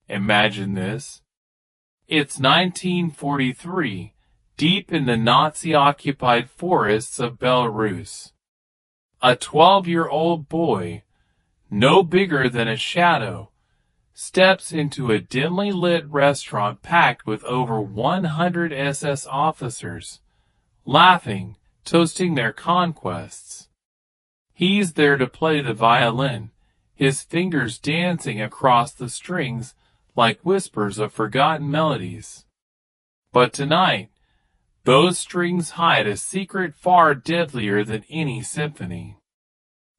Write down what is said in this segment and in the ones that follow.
Imagine this. It's 1943, deep in the Nazi-occupied forests of Belarus. A 12-year-old boy, no bigger than a shadow, steps into a dimly lit restaurant packed with over 100 SS officers, laughing, toasting their conquests. He's there to play the violin, his fingers dancing across the strings like whispers of forgotten melodies. But tonight, those strings hide a secret far deadlier than any symphony.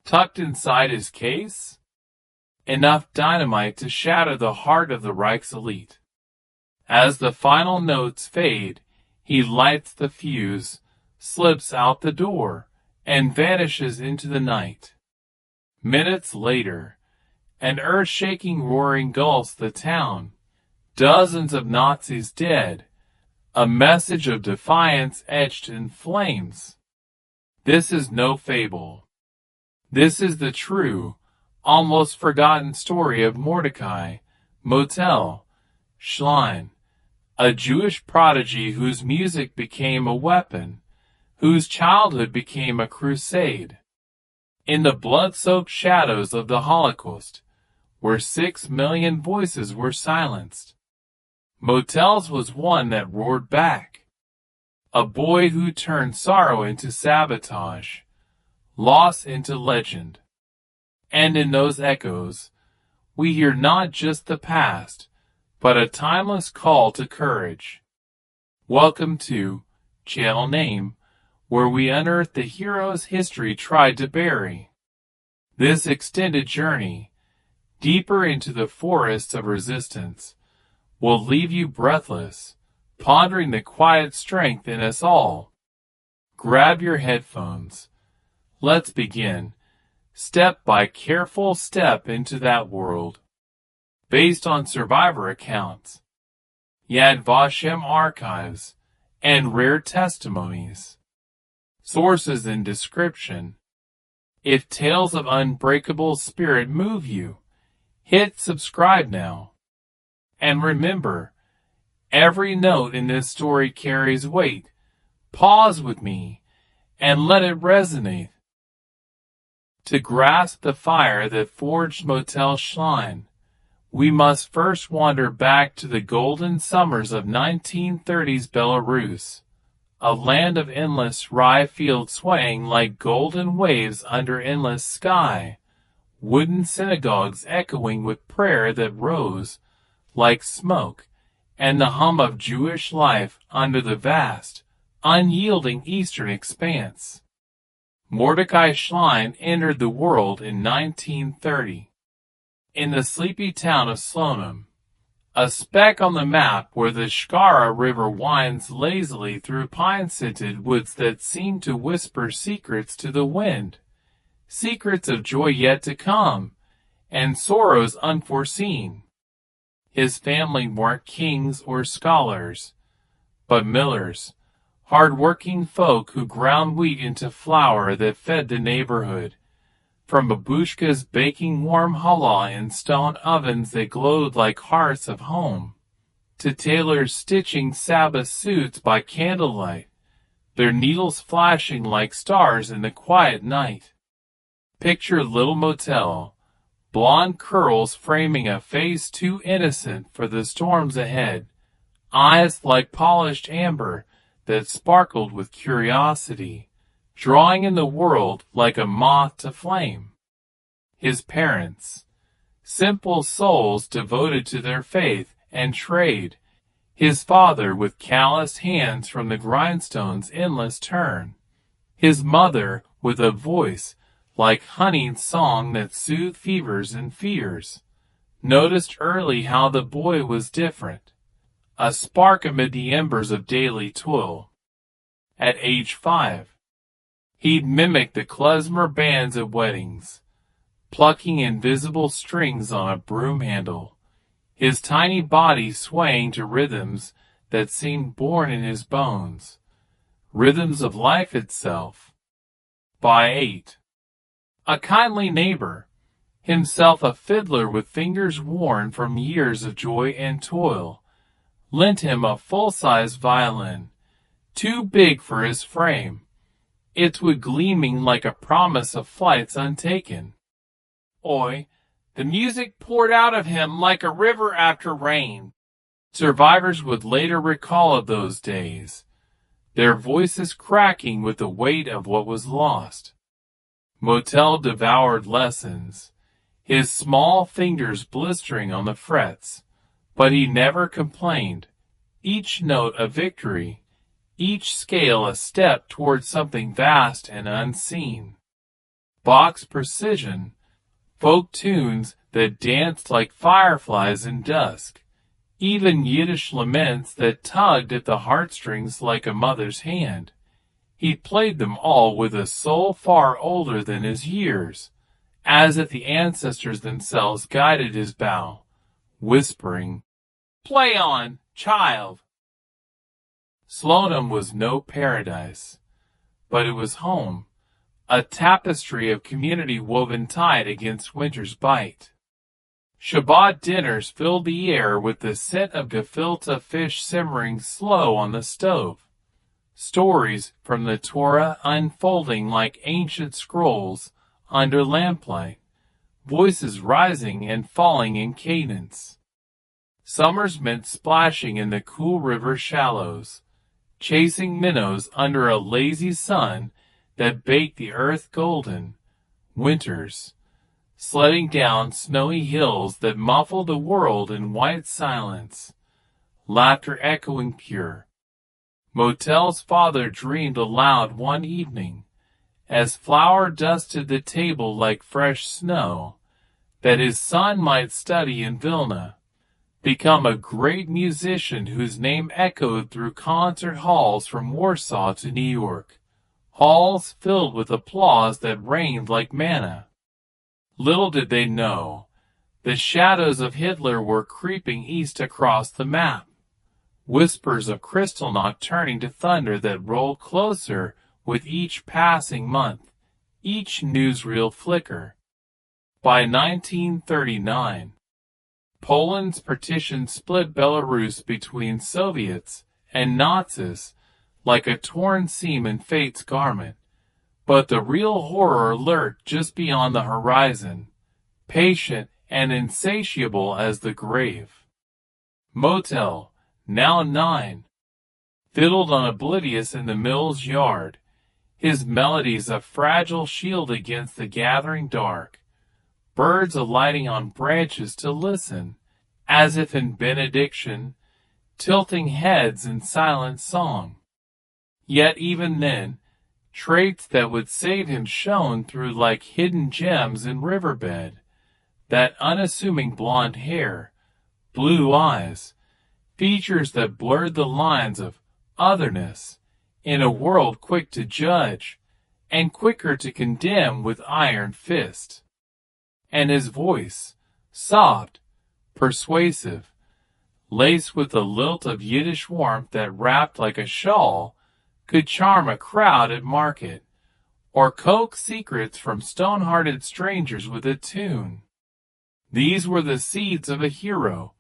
Tucked inside his case? Enough dynamite to shatter the heart of the Reich's elite. As the final notes fade, he lights the fuse, slips out the door, and vanishes into the night. Minutes later, an earth-shaking roar engulfs the town. Dozens of Nazis dead, a message of defiance etched in flames. This is no fable. This is the true, almost forgotten story of Mordechai, Motele Schlein, a Jewish prodigy whose music became a weapon, whose childhood became a crusade. In the blood-soaked shadows of the Holocaust, where 6 million voices were silenced, Motele's was one that roared back. A boy who turned sorrow into sabotage, loss into legend. And in those echoes, we hear not just the past, but a timeless call to courage. Welcome to Channel Name, where we unearth the heroes history tried to bury. This extended journey, deeper into the forests of resistance, will leave you breathless, pondering the quiet strength in us all. Grab your headphones. Let's begin, step by careful step into that world. Based on survivor accounts, Yad Vashem archives, and rare testimonies. Sources and description. If tales of unbreakable spirit move you, hit subscribe now. And remember, every note in this story carries weight. Pause with me and let it resonate. To grasp the fire that forged Motele Schlein, we must first wander back to the golden summers of 1930s Belarus, a land of endless rye fields swaying like golden waves under endless sky, wooden synagogues echoing with prayer that rose like smoke, and the hum of Jewish life under the vast, unyielding eastern expanse. Mordechai Schlein entered the world in 1930. In the sleepy town of Slonim, a speck on the map where the Shkara River winds lazily through pine-scented woods that seem to whisper secrets to the wind, secrets of joy yet to come, and sorrows unforeseen. His family weren't kings or scholars, but millers, hard-working folk who ground wheat into flour that fed the neighborhood. From babushkas baking warm challah in stone ovens that glowed like hearths of home, to tailors stitching Sabbath suits by candlelight, their needles flashing like stars in the quiet night. Picture little Motele, blonde curls framing a face too innocent for the storms ahead, eyes like polished amber that sparkled with curiosity, drawing in the world like a moth to flame. His parents, simple souls devoted to their faith and trade, his father with calloused hands from the grindstone's endless turn, his mother with a voice like honeyed song that soothed fevers and fears, noticed early how the boy was different, a spark amid the embers of daily toil. At age 5, he'd mimic the klezmer bands at weddings, plucking invisible strings on a broom handle, his tiny body swaying to rhythms that seemed born in his bones, rhythms of life itself. By 8, a kindly neighbor, himself a fiddler with fingers worn from years of joy and toil, lent him a full-size violin, too big for his frame, its wood gleaming like a promise of flights untaken. Oi, the music poured out of him like a river after rain. Survivors would later recall of those days, their voices cracking with the weight of what was lost. Motele devoured lessons, his small fingers blistering on the frets, but he never complained, each note a victory, each scale a step towards something vast and unseen. Bach's precision, folk tunes that danced like fireflies in dusk, even Yiddish laments that tugged at the heartstrings like a mother's hand. He played them all with a soul far older than his years, as if the ancestors themselves guided his bow, whispering, "Play on, child." Slonim was no paradise, but it was home, a tapestry of community woven tight against winter's bite. Shabbat dinners filled the air with the scent of gefilte fish simmering slow on the stove. Stories from the Torah unfolding like ancient scrolls under lamplight, voices rising and falling in cadence. Summers meant splashing in the cool river shallows, chasing minnows under a lazy sun that baked the earth golden. Winters, sledding down snowy hills that muffled the world in white silence, laughter echoing pure. Motele's father dreamed aloud one evening, as flour dusted the table like fresh snow, that his son might study in Vilna, become a great musician whose name echoed through concert halls from Warsaw to New York, halls filled with applause that rained like manna. Little did they know, the shadows of Hitler were creeping east across the map, whispers of Kristallnacht turning to thunder that rolled closer with each passing month, each newsreel flicker. By 1939, Poland's partition split Belarus between Soviets and Nazis like a torn seam in fate's garment. But the real horror lurked just beyond the horizon, patient and insatiable as the grave. Motele, now 9, fiddled on oblivious in the mill's yard, his melodies a fragile shield against the gathering dark, birds alighting on branches to listen, as if in benediction, tilting heads in silent song. Yet even then, traits that would save him shone through like hidden gems in riverbed. That unassuming blonde hair, blue eyes, features that blurred the lines of otherness in a world quick to judge and quicker to condemn with iron fist. And his voice, soft, persuasive, laced with a lilt of Yiddish warmth that wrapped like a shawl, could charm a crowd at market, or coax secrets from stone-hearted strangers with a tune. These were the seeds of a hero,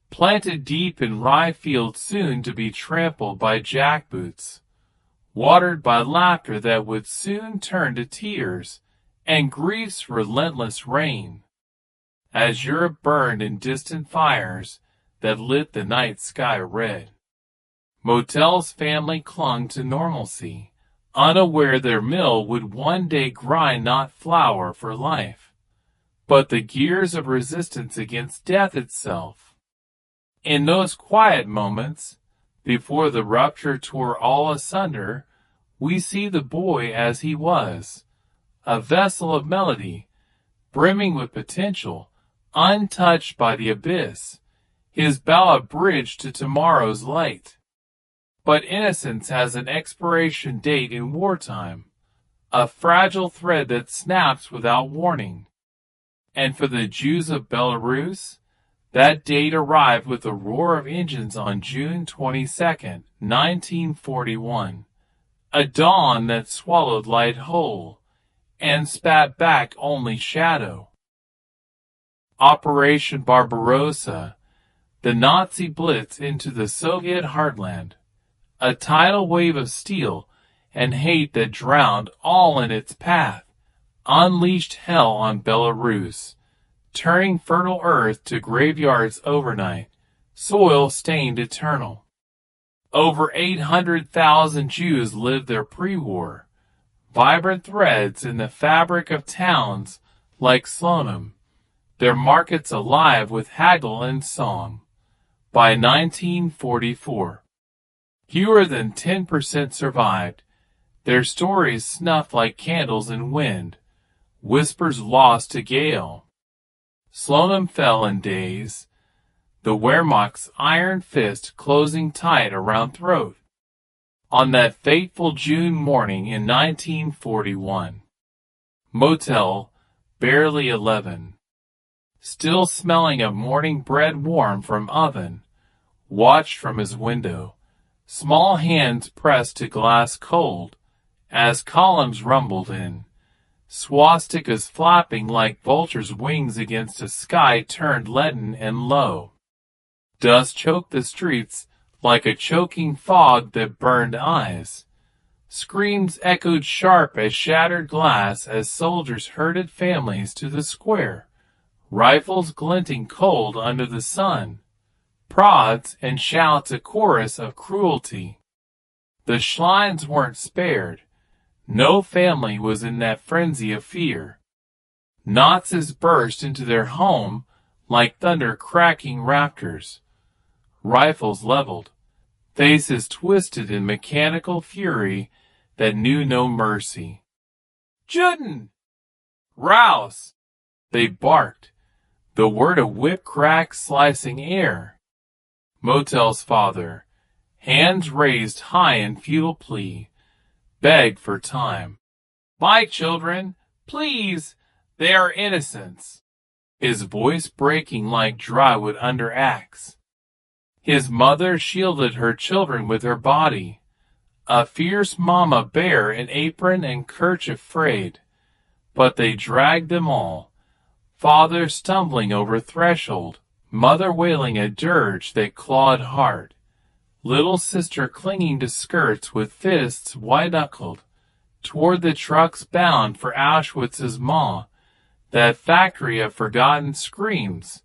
planted deep in Rye Fields soon to be trampled by jackboots, watered by laughter that would soon turn to tears, and grief's relentless rain. As Europe burned in distant fires that lit the night sky red, Motele's family clung to normalcy, unaware their mill would one day grind not flour for life, but the gears of resistance against death itself. In those quiet moments, before the rupture tore all asunder, we see the boy as he was, a vessel of melody, brimming with potential, untouched by the abyss, his bow a bridge to tomorrow's light. But innocence has an expiration date in wartime, a fragile thread that snaps without warning. And for the Jews of Belarus, that date arrived with the roar of engines on June 22, 1941, a dawn that swallowed light whole, and spat back only shadow. Operation Barbarossa, the Nazi blitz into the Soviet heartland, a tidal wave of steel and hate that drowned all in its path, unleashed hell on Belarus, turning fertile earth to graveyards overnight, soil stained eternal. Over 800,000 Jews lived there pre-war, vibrant threads in the fabric of towns like Slonim, their markets alive with haggle and song. By 1944, fewer than 10% survived, their stories snuffed like candles in wind, whispers lost to gale. Slonim fell in days, the Wehrmacht's iron fist closing tight around throat. On that fateful June morning in 1941, Motel, barely 11, still smelling of morning bread warm from oven, watched from his window, small hands pressed to glass cold, as columns rumbled in, swastikas flapping like vultures' wings against a sky turned leaden and low. Dust choked the streets like a choking fog that burned eyes. Screams echoed sharp as shattered glass as soldiers herded families to the square, rifles glinting cold under the sun, prods and shouts a chorus of cruelty. The Schleins weren't spared. No family was in that frenzy of fear. Nazis burst into their home like thunder cracking rafters. Rifles leveled, faces twisted in mechanical fury that knew no mercy. "Juden! Raus!" they barked, the word a whip crack slicing air. Motel's father, hands raised high in futile plea, begged for time. "My children, please, they are innocents," his voice breaking like drywood under axe. His mother shielded her children with her body, a fierce mama bear in apron and kerchief frayed, but they dragged them all, father stumbling over threshold, mother wailing a dirge that clawed hard, little sister clinging to skirts with fists white-knuckled, toward the trucks bound for Auschwitz's maw, that factory of forgotten screams,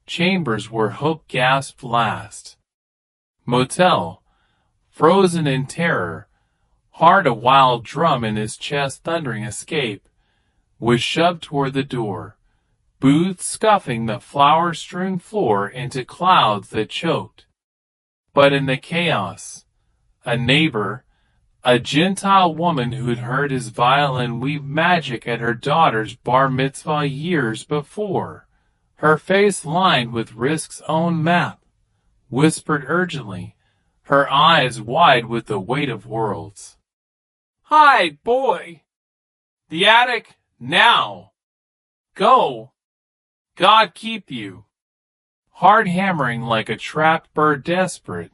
chambers where hope gasped last. Motel, frozen in terror, heart a wild drum in his chest thundering escape, was shoved toward the door, booths scuffing the flour-strewn floor into clouds that choked. But in the chaos, a neighbor, a Gentile woman who had heard his violin weave magic at her daughter's bar mitzvah years before, her face lined with risk's own map, whispered urgently, her eyes wide with the weight of worlds. "Hide, boy! The attic, now! Go! God keep you!" Hard hammering like a trapped bird desperate,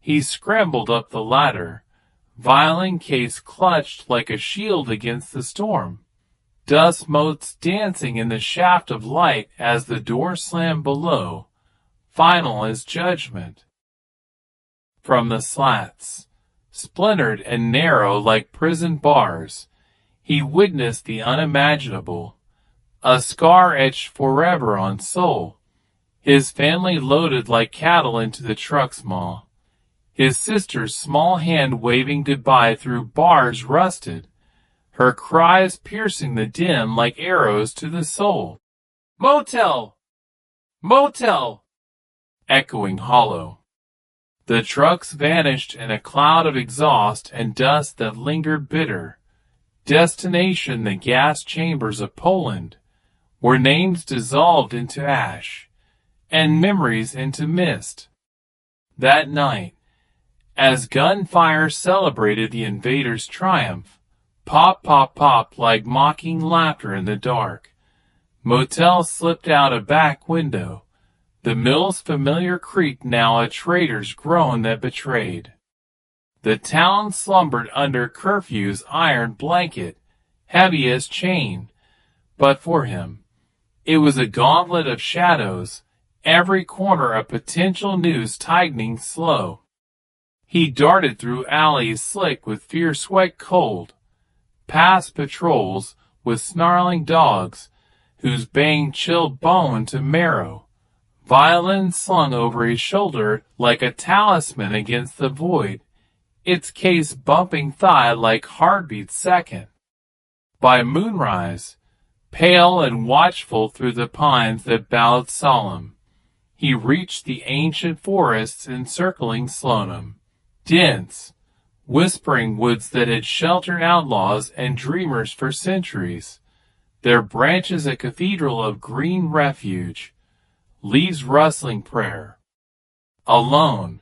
he scrambled up the ladder, violin case clutched like a shield against the storm, dust motes dancing in the shaft of light as the door slammed below, final as judgment. From the slats, splintered and narrow like prison bars, he witnessed the unimaginable, a scar etched forever on soul. His family loaded like cattle into the truck's maw, his sister's small hand waving goodbye through bars rusted, her cries piercing the dim like arrows to the soul. "Motel! Motel!" echoing hollow. The trucks vanished in a cloud of exhaust and dust that lingered bitter. Destination the gas chambers of Poland, where names dissolved into ash, and memories into mist. That night, as gunfire celebrated the invaders' triumph, pop, pop, pop like mocking laughter in the dark, Motel slipped out a back window, the mill's familiar creak now a traitor's groan that betrayed. The town slumbered under curfew's iron blanket, heavy as chain, but for him, It was a gauntlet of shadows, every corner a potential noose tightening slow. He darted through alleys slick with fierce wet cold, past patrols with snarling dogs, whose baying chilled bone to marrow. Violin slung over his shoulder like a talisman against the void, its case bumping thigh like heartbeats second. By moonrise, pale and watchful through the pines that bowed solemn, he reached the ancient forests encircling Slonim, dense, whispering woods that had sheltered outlaws and dreamers for centuries, their branches a cathedral of green refuge, leaves rustling prayer. Alone,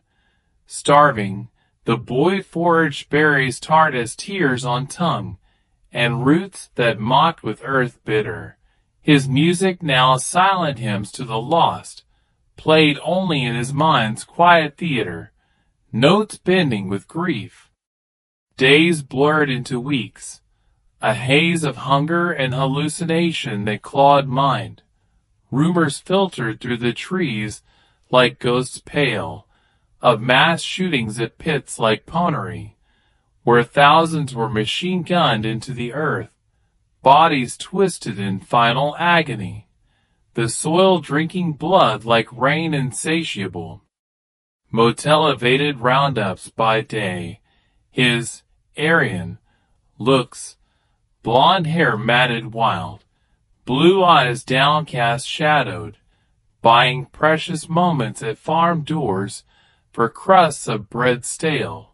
starving, the boy foraged berries tart as tears on tongue, and roots that mocked with earth bitter. His music now silent hymns to the lost, played only in his mind's quiet theater, notes bending with grief. Days blurred into weeks, a haze of hunger and hallucination that clawed mind. Rumors filtered through the trees like ghosts pale, of mass shootings at pits like Ponery, where thousands were machine-gunned into the earth, bodies twisted in final agony, the soil drinking blood like rain insatiable. Motele evaded roundups by day, his Aryan looks, blonde hair matted wild, blue eyes downcast shadowed, buying precious moments at farm doors for crusts of bread stale,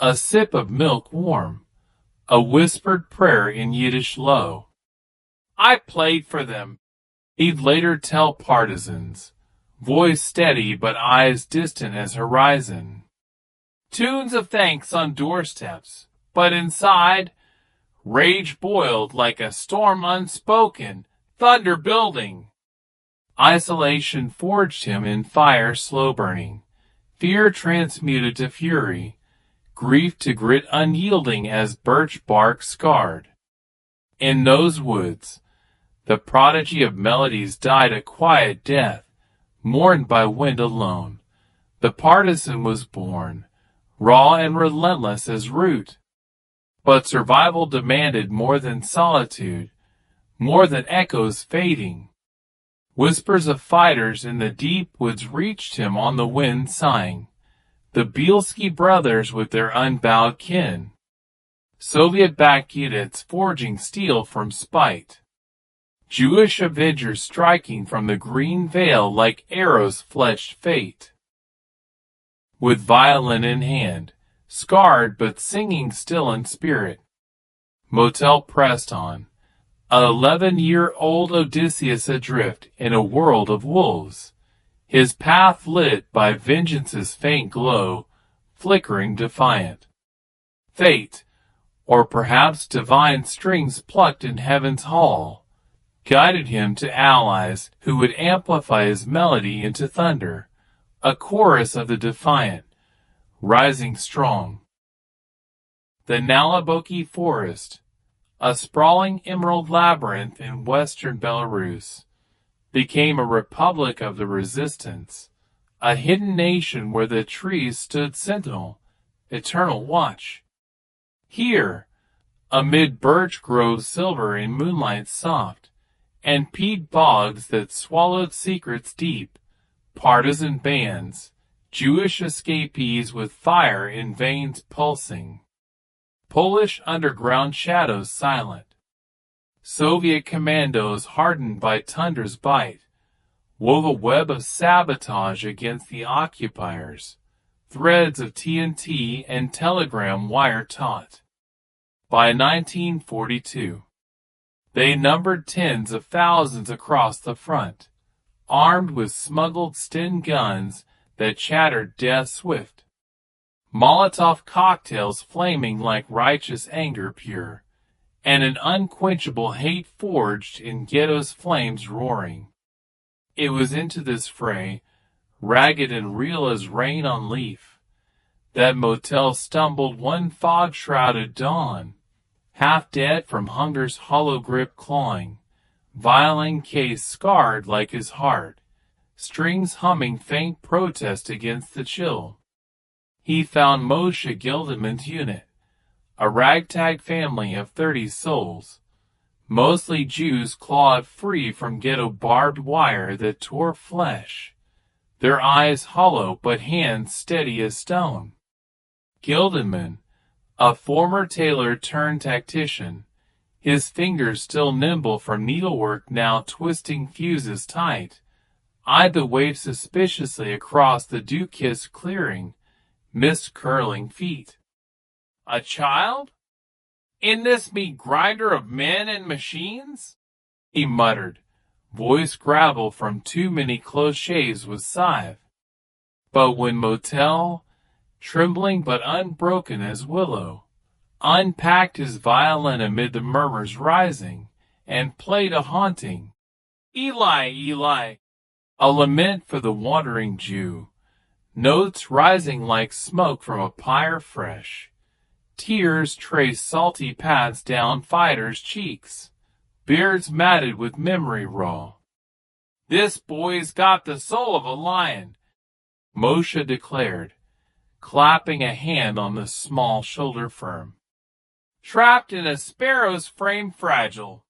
a sip of milk warm, a whispered prayer in Yiddish low. I played for them, he'd later tell partisans, voice steady but eyes distant as horizon. Tunes of thanks on doorsteps, but inside, rage boiled like a storm unspoken, thunder building. Isolation forged him in fire slow burning, fear transmuted to fury, grief to grit unyielding as birch bark scarred. In those woods, the prodigy of melodies died a quiet death, mourned by wind alone. The partisan was born, raw and relentless as root. But survival demanded more than solitude, more than echoes fading. Whispers of fighters in the deep woods reached him on the wind sighing, the Bielski brothers with their unbowed kin, Soviet-backed units forging steel from spite, Jewish avengers striking from the green veil like arrows fletched fate. With violin in hand, scarred but singing still in spirit, Motele pressed on, an 11-year-old Odysseus adrift in a world of wolves, his path lit by vengeance's faint glow, flickering defiant. Fate, or perhaps divine strings plucked in heaven's hall, guided him to allies who would amplify his melody into thunder, a chorus of the defiant, rising strong. The Naliboki Forest, a sprawling emerald labyrinth in western Belarus, became a republic of the resistance, a hidden nation where the trees stood sentinel, eternal watch. Here, amid birch groves silver in moonlight soft, and peat bogs that swallowed secrets deep, partisan bands, Jewish escapees with fire in veins pulsing, Polish underground shadows silent, Soviet commandos hardened by tundra's bite, wove a web of sabotage against the occupiers, threads of TNT and telegram wire taut. By 1942, they numbered tens of thousands across the front, armed with smuggled Sten guns that chattered death swift, Molotov cocktails flaming like righteous anger pure, and an unquenchable hate forged in ghetto's flames roaring. It was into this fray, ragged and real as rain on leaf, that Motele stumbled one fog-shrouded dawn, half dead from hunger's hollow grip clawing, violin case scarred like his heart, strings humming faint protest against the chill. He found Moshe Gilderman's unit, a ragtag family of 30 souls, mostly Jews clawed free from ghetto barbed wire that tore flesh, their eyes hollow but hands steady as stone. Gilderman, a former tailor turned tactician, his fingers still nimble from needlework now twisting fuses tight, eyed the wave suspiciously across the dew-kissed clearing, mist-curling feet. A child? In this meat grinder of men and machines? He muttered, voice gravel from too many close shaves with scythe. But when Motele, trembling but unbroken as willow, unpacked his violin amid the murmurs rising, and played a haunting Eli, Eli, a lament for the wandering Jew, notes rising like smoke from a pyre fresh, tears traced salty paths down fighters' cheeks, beards matted with memory raw. This boy's got the soul of a lion, Moshe declared, clapping a hand on the small shoulder firm. Trapped in a sparrow's frame fragile.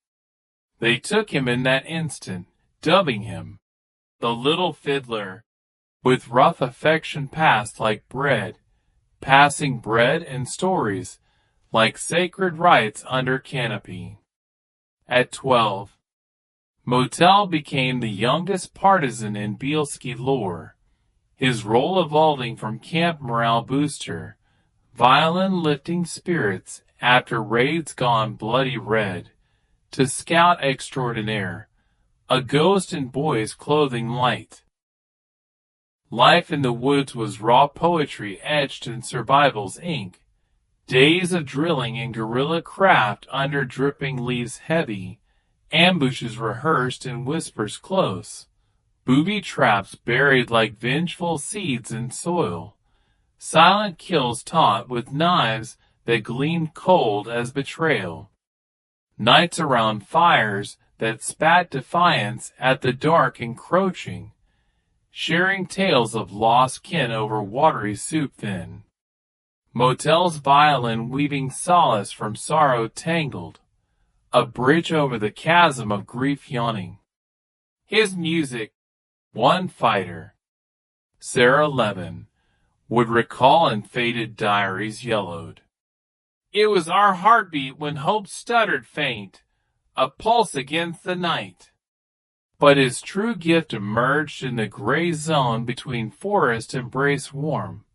They took him in that instant, dubbing him the little fiddler, with rough affection passed like bread, passing bread and stories like sacred rites under canopy. At 12, Motele became the youngest partisan in Bielski lore, his role evolving from camp morale booster, violin lifting spirits after raids gone bloody red, to scout extraordinaire, a ghost in boys' clothing light. Life in the woods was raw poetry etched in survival's ink, days of drilling in guerrilla craft under dripping leaves heavy, ambushes rehearsed in whispers close, booby traps buried like vengeful seeds in soil, silent kills taught with knives that gleamed cold as betrayal. Nights around fires that spat defiance at the dark encroaching, sharing tales of lost kin over watery soup thin. Motele's violin weaving solace from sorrow tangled, a bridge over the chasm of grief yawning. His music, one fighter, Sarah Levin, would recall in faded diaries yellowed. It was our heartbeat when hope stuttered faint, a pulse against the night. But his true gift emerged in the gray zone between forest embrace warm,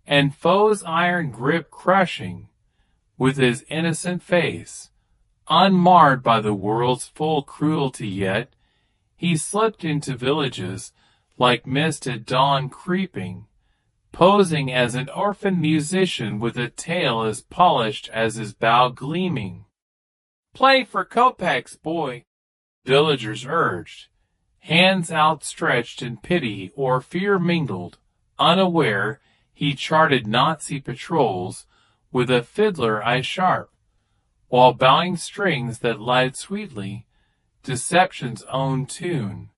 and foe's iron grip crushing, with his innocent face, unmarred by the world's full cruelty yet, he slipped into villages like mist at dawn creeping, posing as an orphan musician with a tale as polished as his bow gleaming. Play for kopecks, boy, villagers urged, hands outstretched in pity or fear mingled, unaware he charted Nazi patrols with a fiddler eye sharp, while bowing strings that lied sweetly, deception's own tune.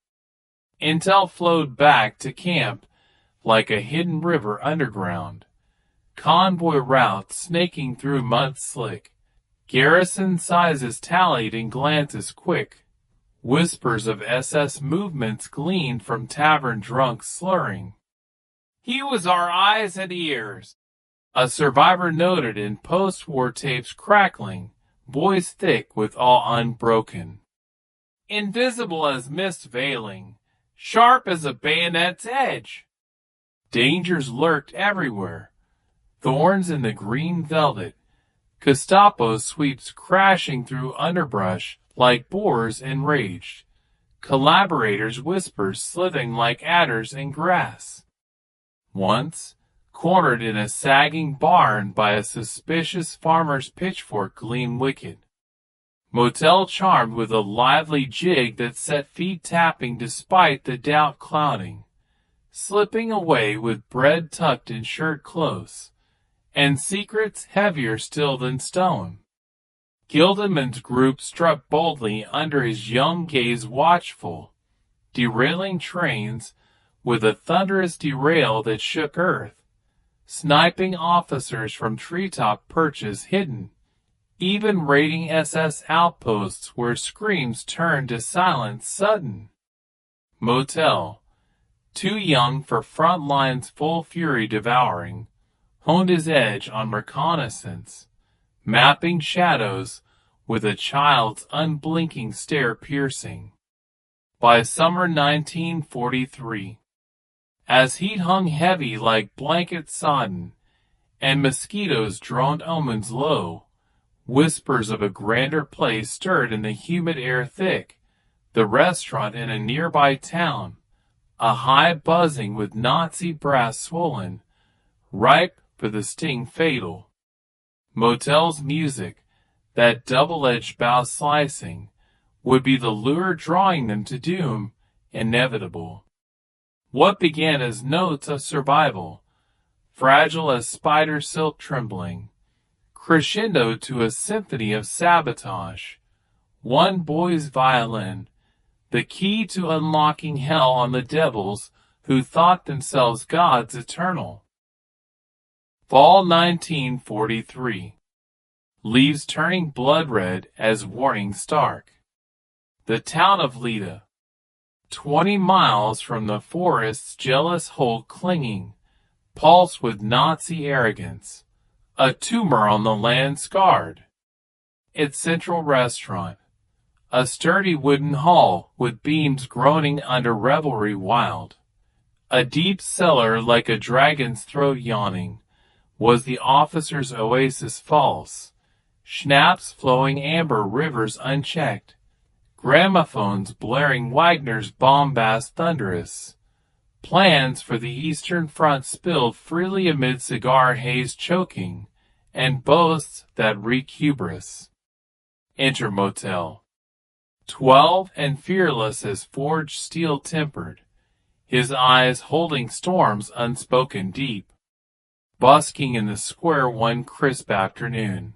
Intel flowed back to camp like a hidden river underground, convoy routes snaking through mud slick, garrison sizes tallied in glances quick, whispers of SS movements gleaned from tavern drunks slurring. He was our eyes and ears, a survivor noted in post-war tapes crackling, voice thick with all unbroken. Invisible as mist veiling, sharp as a bayonet's edge. Dangers lurked everywhere, thorns in the green velvet, Gestapo sweeps crashing through underbrush like boars enraged, collaborators' whispers slithering like adders in grass. Once, cornered in a sagging barn by a suspicious farmer's pitchfork gleamed wicked. Motele charmed with a lively jig that set feet tapping despite the doubt clouding, slipping away with bread tucked in shirt close, and secrets heavier still than stone. Gilderman's group struck boldly under his young gaze watchful, derailing trains with a thunderous derail that shook earth, sniping officers from treetop perches hidden, even raiding SS outposts where screams turned to silence sudden. Motele, too young for front lines full fury devouring, honed his edge on reconnaissance, mapping shadows with a child's unblinking stare piercing. By summer 1943, as heat hung heavy like blanket sodden, and mosquitoes droned omens low, whispers of a grander place stirred in the humid air thick, the restaurant in a nearby town, a high buzzing with Nazi brass swollen, ripe for the sting fatal. Motele's music, that double-edged bow slicing, would be the lure drawing them to doom, inevitable. What began as notes of survival, fragile as spider silk trembling, crescendo to a symphony of sabotage, one boy's violin, the key to unlocking hell on the devils who thought themselves gods eternal. Fall 1943. Leaves turning blood red as warning stark. The town of Lida, 20 miles from the forest's jealous hold clinging, pulsed with Nazi arrogance, a tumor on the land scarred. Its central restaurant, a sturdy wooden hall with beams groaning under revelry wild, a deep cellar like a dragon's throat yawning, was the officer's oasis false, schnapps flowing amber rivers unchecked, gramophones blaring Wagner's bombast thunderous, plans for the Eastern Front spilled freely amid cigar haze choking, and boasts that reek hubris. Enter Motele, 12 and fearless as forged steel tempered, his eyes holding storms unspoken deep, busking in the square one crisp afternoon,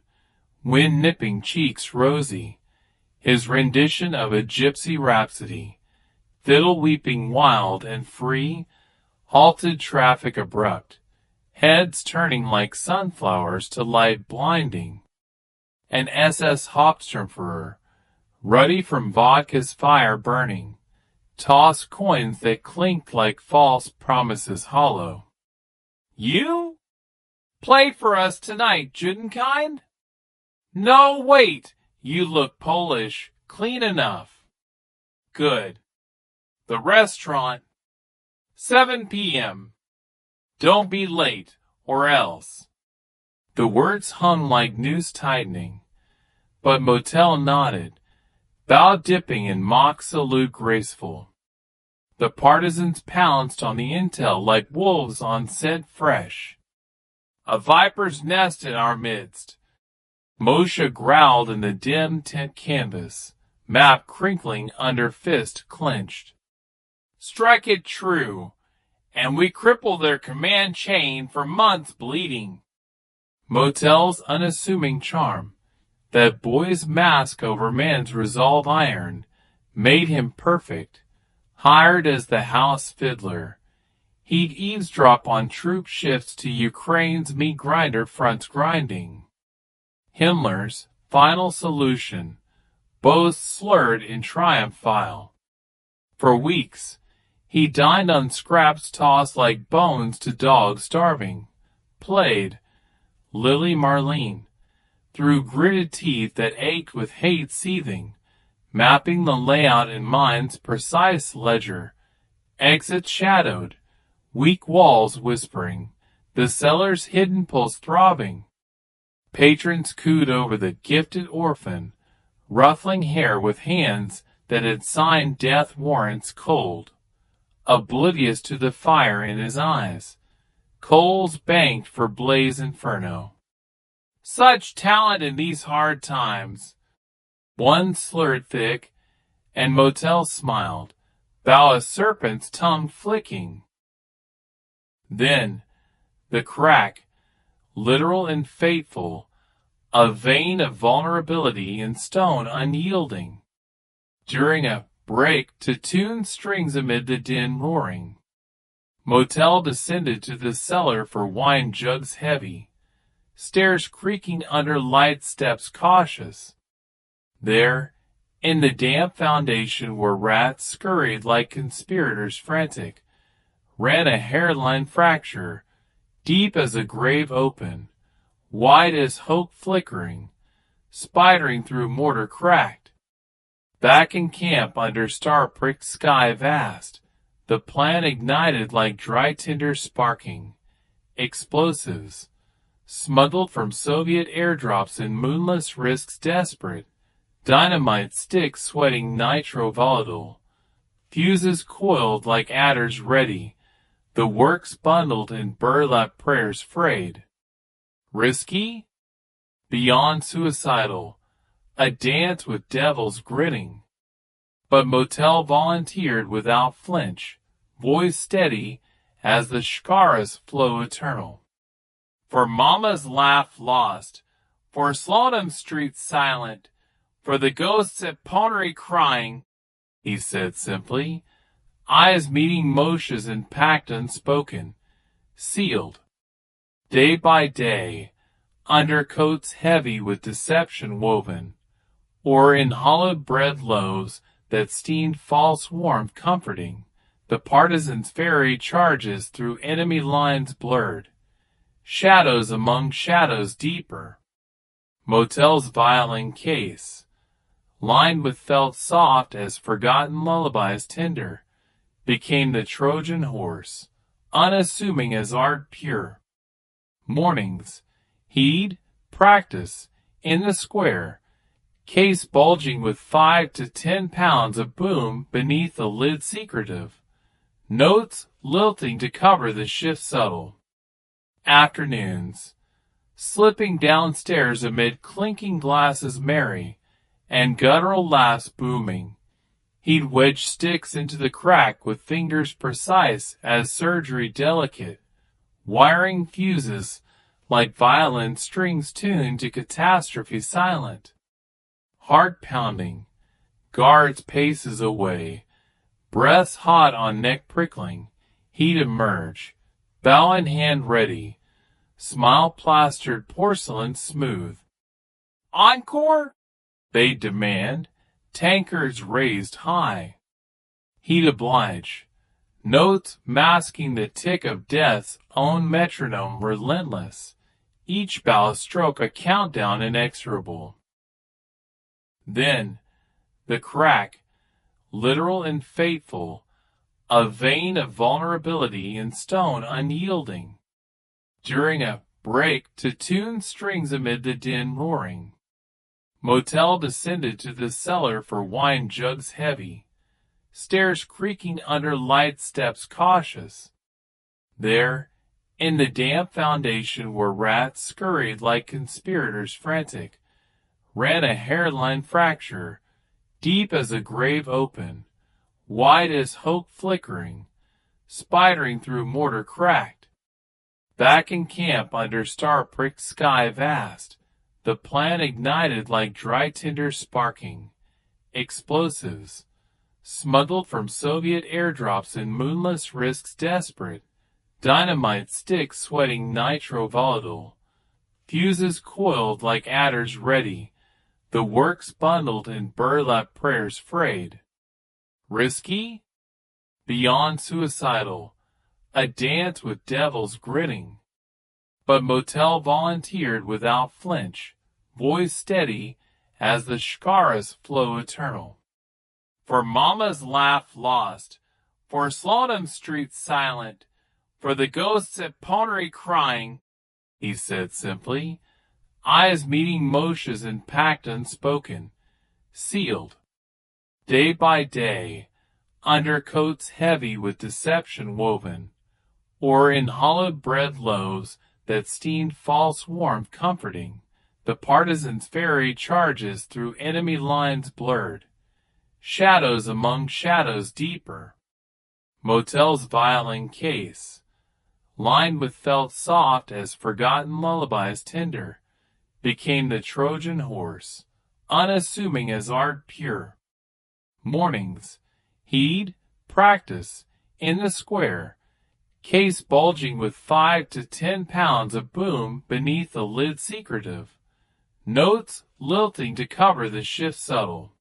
wind-nipping cheeks rosy, his rendition of a gypsy rhapsody, fiddle weeping wild and free, halted traffic abrupt, heads turning like sunflowers to light blinding. An SS Hauptsturmführer, ruddy from vodka's fire burning, tossed coins that clinked like false promises hollow. You? Play for us tonight, Judenkind? No, wait, you look Polish, clean enough. Good. The restaurant, 7 p.m. Don't be late, or else. The words hung like noose tightening, but Motele nodded, bow dipping in mock salute graceful. The partisans pounced on the intel like wolves on scent fresh. A viper's nest in our midst. Moshe growled in the dim tent canvas, map crinkling under fist clenched. Strike it true, and we cripple their command chain for months bleeding. Motele's unassuming charm, that boy's mask over man's resolve iron, made him perfect, hired as the house fiddler. He'd eavesdrop on troop shifts to Ukraine's meat grinder fronts grinding. Himmler's final solution, both slurred in triumph file. For weeks, he dined on scraps tossed like bones to dogs starving, played Lily Marlene, through gritted teeth that ached with hate seething, mapping the layout in mind's precise ledger, exits shadowed, weak walls whispering, the cellar's hidden pulse throbbing. Patrons cooed over the gifted orphan, ruffling hair with hands that had signed death warrants cold, oblivious to the fire in his eyes, coals banked for blaze inferno. Such talent in these hard times. One slurred thick, and Motele smiled, bow a serpent's tongue flicking. Then, the crack, literal and fateful, a vein of vulnerability in stone unyielding. During a break to tune strings amid the din roaring, Motele descended to the cellar for wine jugs heavy, stairs creaking under light steps cautious. There, in the damp foundation where rats scurried like conspirators frantic, ran a hairline fracture, deep as a grave open, wide as hope flickering, spidering through mortar cracked. Back in camp under star-pricked sky vast, the plan ignited like dry tinder sparking. Explosives, smuggled from Soviet airdrops in moonless risks desperate, dynamite sticks sweating nitro volatile, fuses coiled like adders ready, the works bundled in burlap prayers frayed. Risky? Beyond suicidal, a dance with devils grinning. But Motele volunteered without flinch, voice steady as the shkaras flow eternal. For Mama's laugh lost, for Slonim streets silent, for the ghosts at Ponary crying, he said simply, eyes meeting Moshe's in pact unspoken, sealed. Day by day, undercoats heavy with deception woven, or in hollowed bread loaves that steamed false warmth comforting, the partisans' fairy charges through enemy lines blurred, shadows among shadows deeper. Motele's violin case, lined with felt soft as forgotten lullabies tender, became the Trojan horse, unassuming as art pure. Mornings, heed, practice, in the square, case bulging with 5 to 10 pounds of boom beneath the lid secretive, notes lilting to cover the shift subtle. Afternoons, slipping downstairs amid clinking glasses merry, and guttural laughs booming, he'd wedge sticks into the crack with fingers precise as surgery delicate, wiring fuses like violin strings tuned to catastrophe silent. Heart pounding, guards paces away, breaths hot on neck prickling, he'd emerge, bow in hand ready, smile plastered porcelain smooth. Encore? They'd demand, tankards raised high. He'd oblige, notes masking the tick of death's own metronome relentless, each bow stroke a countdown inexorable. Then, the crack, literal and fateful, a vein of vulnerability in stone unyielding. During a break to tune strings amid the din roaring, Motele descended to the cellar for wine jugs heavy, stairs creaking under light steps cautious. There, in the damp foundation where rats scurried like conspirators frantic, ran a hairline fracture, deep as a grave open, wide as hope flickering, spidering through mortar cracked. Back in camp under star-pricked sky vast, the plan ignited like dry tinder sparking. Explosives, smuggled from Soviet airdrops in moonless risks desperate, dynamite sticks sweating nitro volatile, fuses coiled like adders ready, the works bundled in burlap prayers frayed. Risky? Beyond suicidal, a dance with devils grinning. But Motele volunteered without flinch, voice steady as the shkaras flow eternal. For Mama's laugh lost, for Slonim streets silent, for the ghosts at Ponary crying, he said simply, eyes meeting Moshe's in pact unspoken, sealed. Day by day, undercoats heavy with deception woven, or in hollowed bread loaves that steamed false warmth comforting, the partisans' fairy charges through enemy lines blurred, shadows among shadows deeper. Motele's violin case, lined with felt soft as forgotten lullabies tender, became the Trojan horse, unassuming as art pure. Mornings, he'd practice in the square, case bulging with 5 to 10 pounds of boom beneath the lid secretive, notes lilting to cover the shift subtle.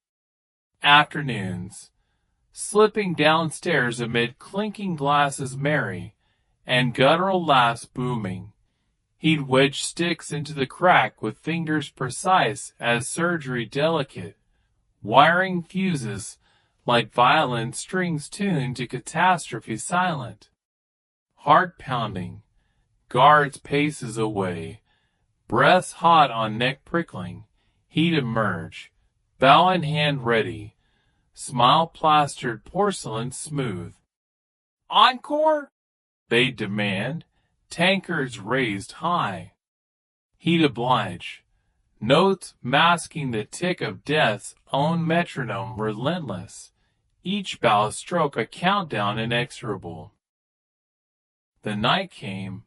Afternoons, slipping downstairs amid clinking glasses merry, and guttural laughs booming, he'd wedge sticks into the crack with fingers precise as surgery delicate, wiring fuses like violin strings tuned to catastrophe silent. Heart pounding, guards paces away, breaths hot on neck prickling, he'd emerge, bow in hand ready, smile plastered porcelain smooth. Encore? They'd demand, tankards raised high. He'd oblige, notes masking the tick of death's own metronome relentless, each bow stroke a countdown inexorable. The night came,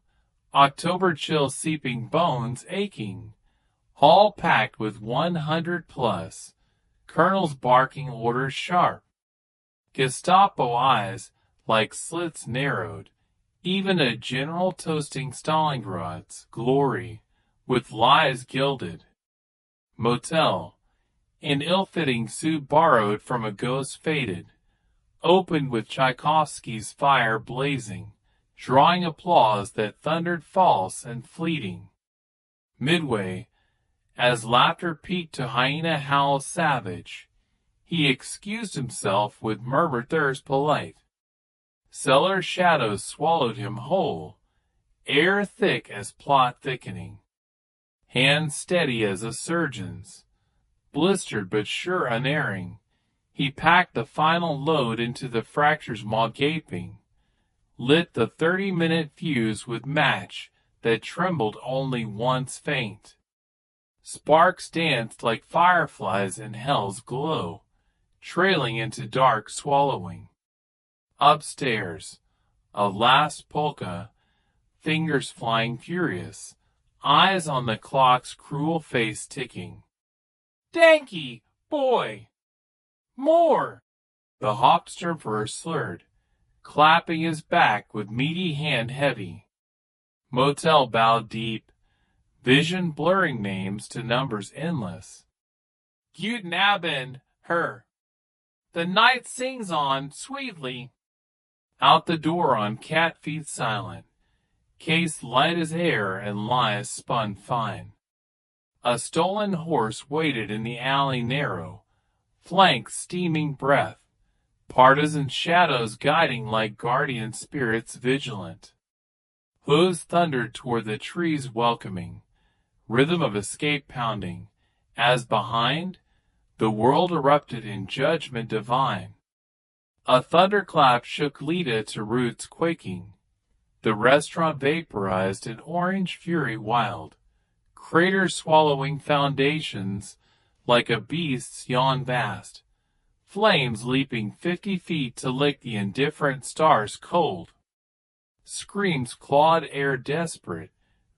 October chill seeping bones aching, hall packed with 100 plus, colonels barking orders sharp. Gestapo eyes like slits narrowed, even a general toasting Stalingrad's glory, with lies gilded. Motel, an ill-fitting suit borrowed from a ghost faded, opened with Tchaikovsky's fire blazing, drawing applause that thundered false and fleeting. Midway, as laughter peaked to hyena howls savage, he excused himself with murmured thirst polite. Cellar shadows swallowed him whole, air thick as plot thickening, hands steady as a surgeon's, blistered but sure unerring, he packed the final load into the fracture's maw gaping, lit the 30-minute fuse with match that trembled only once faint. Sparks danced like fireflies in hell's glow, trailing into dark swallowing. Upstairs, a last polka, fingers flying furious, eyes on the clock's cruel face ticking. Danky, boy! More! The Hofsturfer slurred, clapping his back with meaty hand heavy. Motel bowed deep, vision blurring names to numbers endless. Guten Abend, her. The night sings on sweetly. Out the door on cat feet silent, case light as air and lies spun fine. A stolen horse waited in the alley narrow, flank steaming breath, partisan shadows guiding like guardian spirits vigilant. Hooves thundered toward the trees welcoming, rhythm of escape pounding, as behind, the world erupted in judgment divine. A thunderclap shook Lita to roots quaking. The restaurant vaporized in orange fury wild, craters swallowing foundations like a beast's yawn vast, flames leaping 50 feet to lick the indifferent stars cold. Screams clawed air desperate,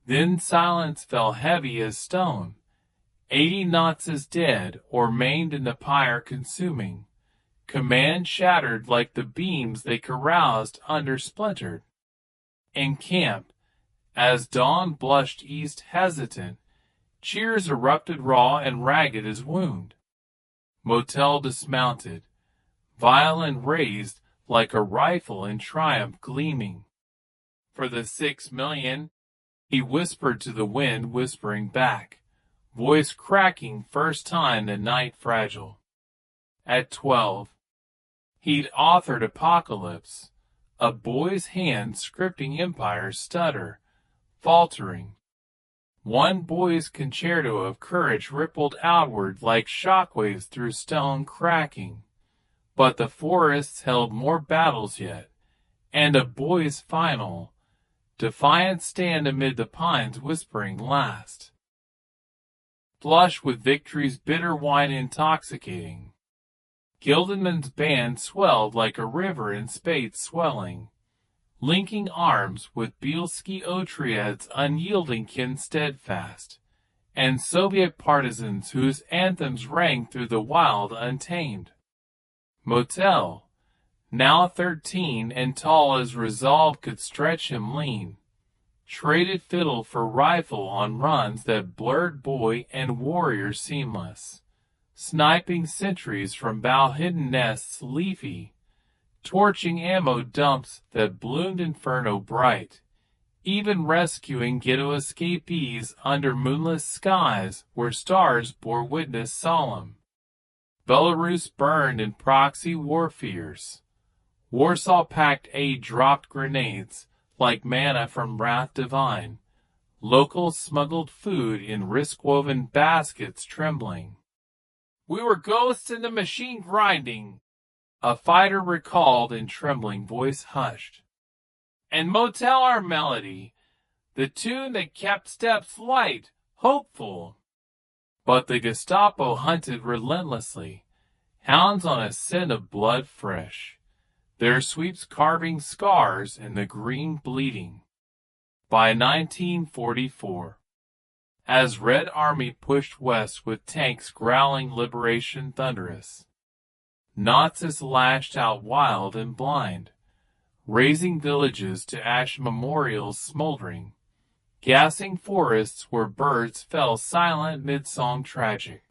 then silence fell heavy as stone. 80 Nazis dead or maimed in the pyre consuming. Command shattered like the beams they caroused under splintered. In camp, as dawn blushed east hesitant, cheers erupted raw and ragged as wound. Motel dismounted, violin raised like a rifle in triumph gleaming. For the 6 million, he whispered to the wind whispering back, voice cracking first time the night fragile. At 12, he'd authored Apocalypse, a boy's hand scripting empires stutter, faltering. One boy's concerto of courage rippled outward like shockwaves through stone cracking. But the forests held more battles yet, and a boy's final, defiant stand amid the pines whispering last. Flush with victory's bitter wine intoxicating, Gildenman's band swelled like a river in spades swelling, linking arms with Bielski Otriad's unyielding kin steadfast, and Soviet partisans whose anthems rang through the wild untamed. Motele, now 13 and tall as resolve could stretch him lean, traded fiddle for rifle on runs that blurred boy and warrior seamless, sniping sentries from bough-hidden nests leafy, torching ammo dumps that bloomed inferno bright, even rescuing ghetto escapees under moonless skies where stars bore witness solemn. Belarus burned in proxy warfares. Warsaw Pact aid dropped grenades like manna from wrath divine. Locals smuggled food in risk-woven baskets trembling. We were ghosts in the machine grinding, a fighter recalled in trembling voice hushed. And Motele our melody, the tune that kept steps light, hopeful. But the Gestapo hunted relentlessly, hounds on a scent of blood fresh, their sweeps carving scars in the green bleeding. By 1944, as Red Army pushed west with tanks growling liberation thunderous, Nazis lashed out wild and blind, razing villages to ash memorials smoldering, gassing forests where birds fell silent mid-song tragic.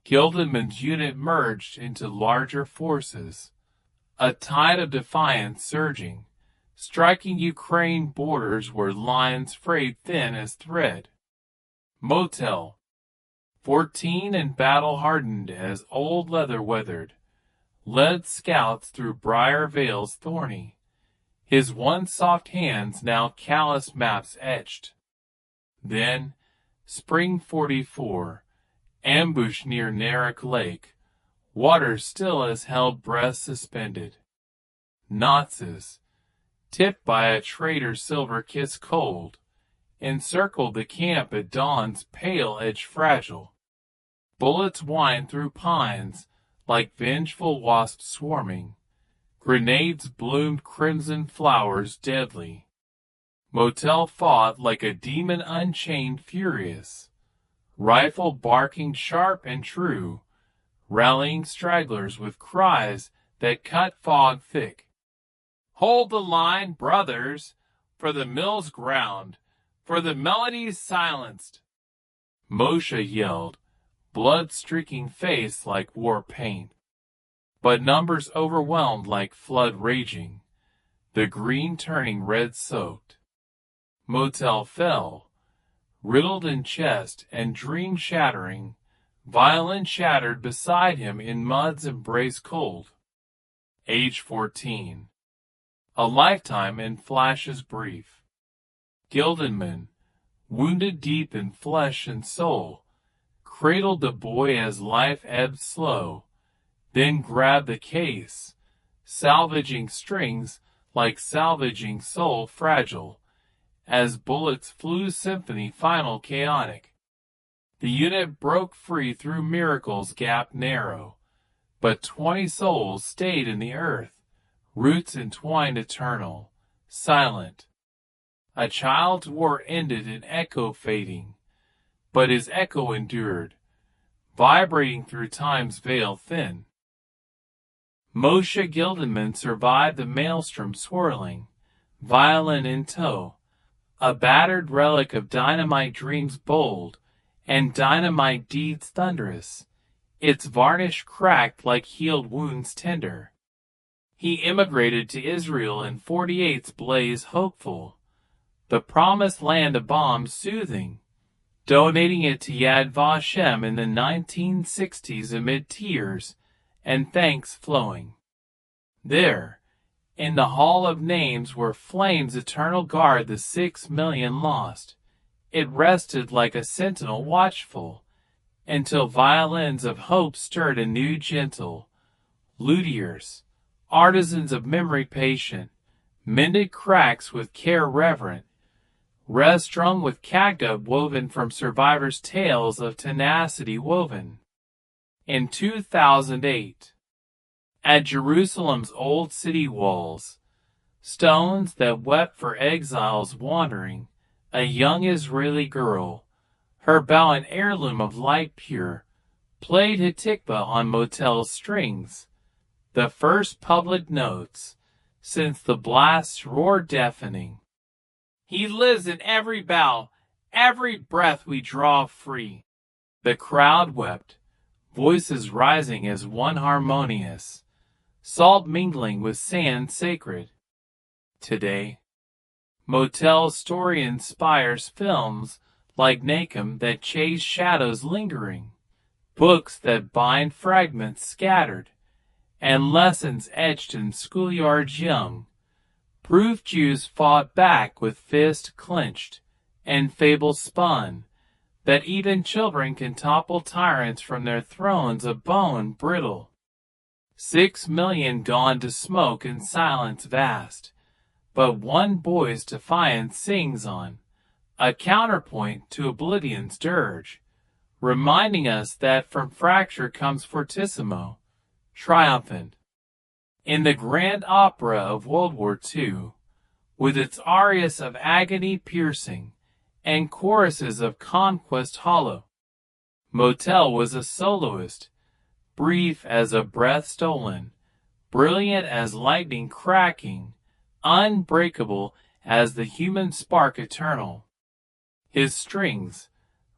Gildenman's unit merged into larger forces, a tide of defiance surging, striking Ukraine borders where lines frayed thin as thread. Motele, 14 and battle-hardened as old leather weathered, led scouts through briar vales thorny, his once soft hands now callous maps etched. Then, spring 44, ambush near Narek Lake, water still as held breath suspended. Nazis, tipped by a traitor's silver kiss cold, encircled the camp at dawn's pale edge fragile. Bullets whined through pines like vengeful wasps swarming. Grenades bloomed crimson flowers deadly. Motele fought like a demon unchained furious, rifle barking sharp and true, rallying stragglers with cries that cut fog thick. Hold the line, brothers, for the mill's ground, for the melody's silenced. Moshe yelled, blood-streaking face like war paint. But numbers overwhelmed like flood raging, the green turning red-soaked. Motele fell, riddled in chest and dream shattering, violin shattered beside him in mud's embrace cold. Age 14. A lifetime in flashes brief. Gildenman, wounded deep in flesh and soul, cradled the boy as life ebbed slow, then grabbed the case, salvaging strings like salvaging soul fragile, as bullets flew symphony final chaotic. The unit broke free through miracles gap narrow, but 20 souls stayed in the earth, roots entwined eternal, silent. A child's war ended in echo fading, but his echo endured, vibrating through time's veil thin. Moshe Gildenman survived the maelstrom swirling, violin in tow, a battered relic of dynamite dreams bold and dynamite deeds thunderous, its varnish cracked like healed wounds tender. He immigrated to Israel in 48's blaze hopeful, the promised land of bombs soothing, donating it to Yad Vashem in the 1960s amid tears and thanks flowing. There, in the Hall of Names where flames eternal guard the 6 million lost, it rested like a sentinel watchful, until violins of hope stirred anew gentle, luthiers, artisans of memory patient, mended cracks with care reverent, strung with cagda woven from survivors' tales of tenacity woven. In 2008, at Jerusalem's old city walls, stones that wept for exiles wandering, a young Israeli girl, Her bow an heirloom of light pure, played Hatikvah on Motele strings, the first public notes, since the blast's roar deafening. He lives in every bow, every breath we draw free. The crowd wept, voices rising as one harmonious, salt mingling with sand sacred. Today, Motele's story inspires films like Nacum that chase shadows lingering, books that bind fragments scattered, and lessons etched in schoolyards young. Proof Jews fought back with fist clenched, and fable spun, that even children can topple tyrants from their thrones of bone brittle. 6 million gone to smoke and silence vast, but one boy's defiance sings on, a counterpoint to oblivion's dirge, reminding us that from fracture comes fortissimo, triumphant. In the grand opera of World War II, with its arias of agony piercing and choruses of conquest hollow, Motele was a soloist, brief as a breath stolen, brilliant as lightning cracking, unbreakable as the human spark eternal. His strings,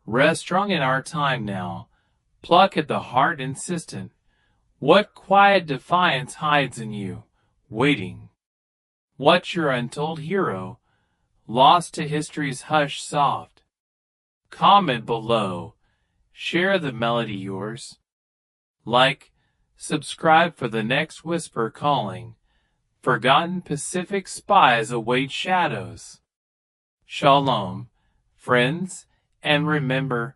rest-strung in our time now, pluck at the heart insistent. What quiet defiance hides in you, waiting? What's your untold hero, lost to history's hush soft? Comment below, share the melody yours. Like, subscribe for the next whisper calling. Forgotten Pacific spies await shadows. Shalom, friends, and remember,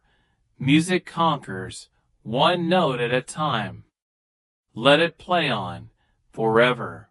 music conquers, one note at a time. Let it play on, forever.